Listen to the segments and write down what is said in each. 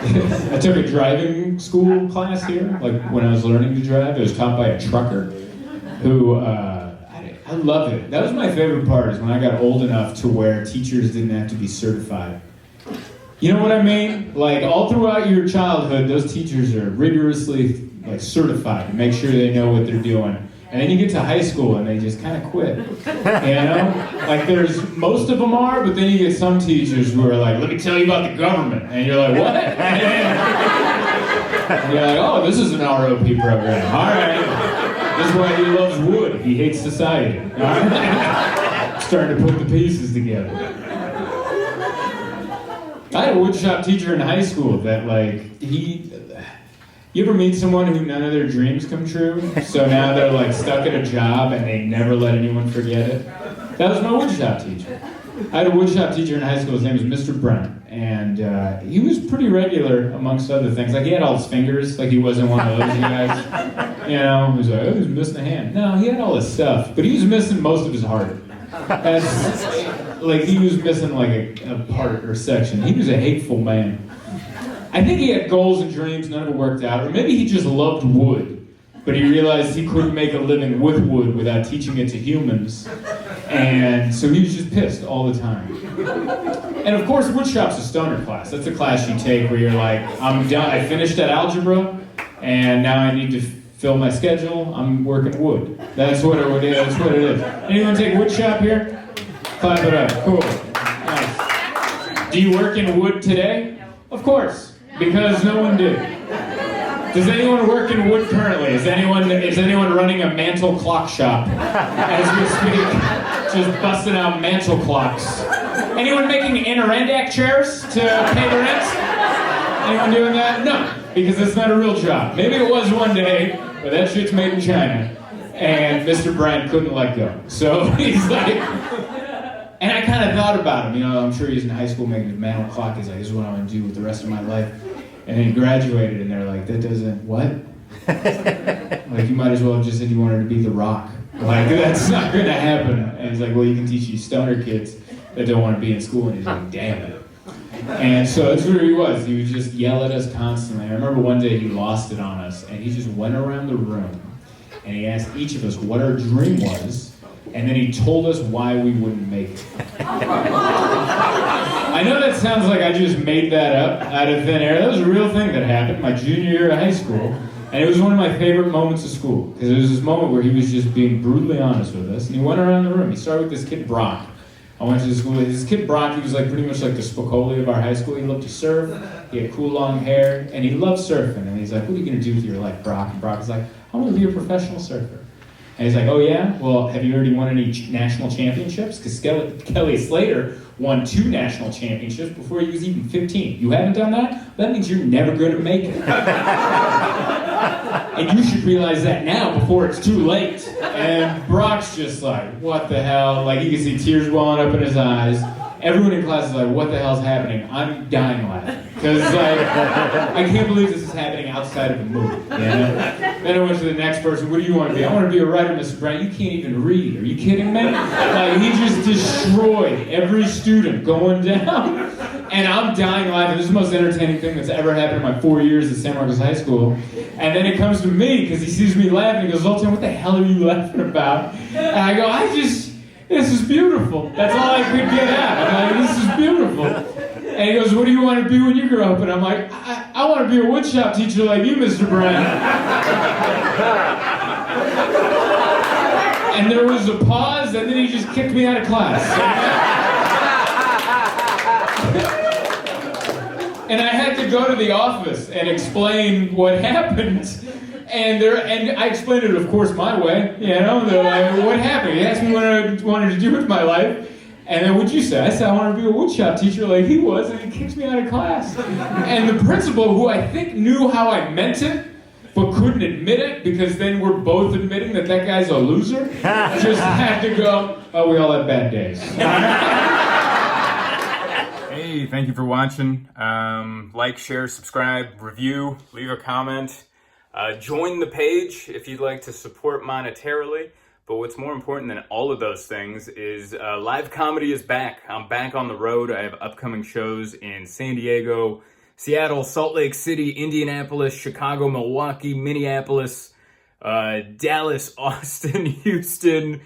I took a driving school class here, like when I was learning to drive. It was taught by a trucker who, I loved it. That was my favorite part, is when I got old enough to where teachers didn't have to be certified. You know what I mean? Like, all throughout your childhood, those teachers are rigorously certified to make sure they know what they're doing. And then you get to high school and they just kind of quit. You know? Like, most of them are, but then you get some teachers who are like, let me tell you about the government. And you're like, what? And you're like, oh, this is an ROP program. All right. This is why he loves wood. He hates society. All right? Starting to put the pieces together. I had a woodshop teacher in high school that, you ever meet someone who none of their dreams come true? So now they're stuck at a job and they never let anyone forget it? That was my woodshop teacher. I had a woodshop teacher in high school. His name was Mr. Brent. And he was pretty regular amongst other things. He had all his fingers. He wasn't one of those guys. You know, he was like, oh, he's missing a hand. No, he had all his stuff. But he was missing most of his heart. He was missing a part or section. He was a hateful man. I think he had goals and dreams, none of it worked out. Or maybe he just loved wood, but he realized he couldn't make a living with wood without teaching it to humans. And so he was just pissed all the time. And of course, woodshop's a stoner class. That's a class you take where you're like, I'm done, I finished that algebra, and now I need to fill my schedule, I'm working wood. That's what it is. Anyone take woodshop here? Clap it up, cool. Nice. Do you work in wood today? Of course. Because no one did. Does anyone work in wood currently? Is anyone running a mantle clock shop as we speak? Just busting out mantle clocks. Anyone making Adirondack chairs to pay the rent? Anyone doing that? No, because it's not a real job. Maybe it was one day, but that shit's made in China. And Mr. Brand couldn't let go. So he's like... And I kind of thought about him, I'm sure he's in high school making a mantle clock. He's like, this is what I want to do with the rest of my life. And then he graduated, and they're like, that doesn't, what? You might as well have just said you wanted to be The Rock. That's not going to happen. And he's like, well, you can teach these stoner kids that don't want to be in school. And he's like, damn it. And so that's where he was. He would just yell at us constantly. I remember one day he lost it on us, and he just went around the room, and he asked each of us what our dream was. And then he told us why we wouldn't make it. I know that sounds like I just made that up out of thin air. That was a real thing that happened my junior year of high school. And it was one of my favorite moments of school. Because it was this moment where he was just being brutally honest with us. And he went around the room. He started with this kid, Brock. I went to the school. This kid, Brock, he was pretty much like the Spicoli of our high school. He loved to surf. He had cool long hair. And he loved surfing. And he's like, what are you going to do with your life, Brock? And Brock was like, I want to be a professional surfer. And he's like, oh yeah? Well, have you already won any national championships? Because Kelly Slater won 2 national championships before he was even 15. You haven't done that? That means you're never going to make it. And you should realize that now before it's too late. And Brock's just like, what the hell? You can see tears welling up in his eyes. Everyone in class is like, what the hell's happening? I'm dying laughing. Because, I can't believe this is happening outside of the movie. Then I went to the next person. What do you want to be? I want to be a writer, Mr. Brown. You can't even read. Are you kidding me? He just destroyed every student going down. And I'm dying laughing. This is the most entertaining thing that's ever happened in my 4 years at San Marcos High School. And then it comes to me, because he sees me laughing. He goes, Zoltan, what the hell are you laughing about? And I go, this is beautiful. That's all I could get out. I'm like, this is beautiful. And he goes, what do you want to be when you grow up? And I'm like, I want to be a woodshop teacher like you, Mr. Brand. And there was a pause, and then he just kicked me out of class. And I had to go to the office and explain what happened. And I explained it, of course, my way. What happened? He asked me what I wanted to do with my life. And then what'd you say? I said I want to be a woodshop teacher like he was, and he kicked me out of class. And the principal, who I think knew how I meant it, but couldn't admit it, because then we're both admitting that guy's a loser, just had to go, oh, we all have bad days. Hey, thank you for watching. Like, share, subscribe, review, leave a comment. Join the page if you'd like to support monetarily. But what's more important than all of those things is live comedy is back. I'm back on the road. I have upcoming shows in San Diego, Seattle, Salt Lake City, Indianapolis, Chicago, Milwaukee, Minneapolis, Dallas, Austin, Houston,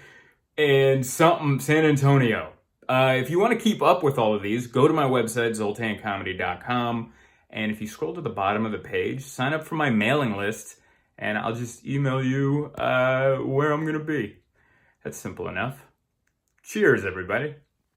and San Antonio. If you want to keep up with all of these, go to my website, zoltancomedy.com. And if you scroll to the bottom of the page, sign up for my mailing list, and I'll just email you where I'm going to be. That's simple enough. Cheers, everybody.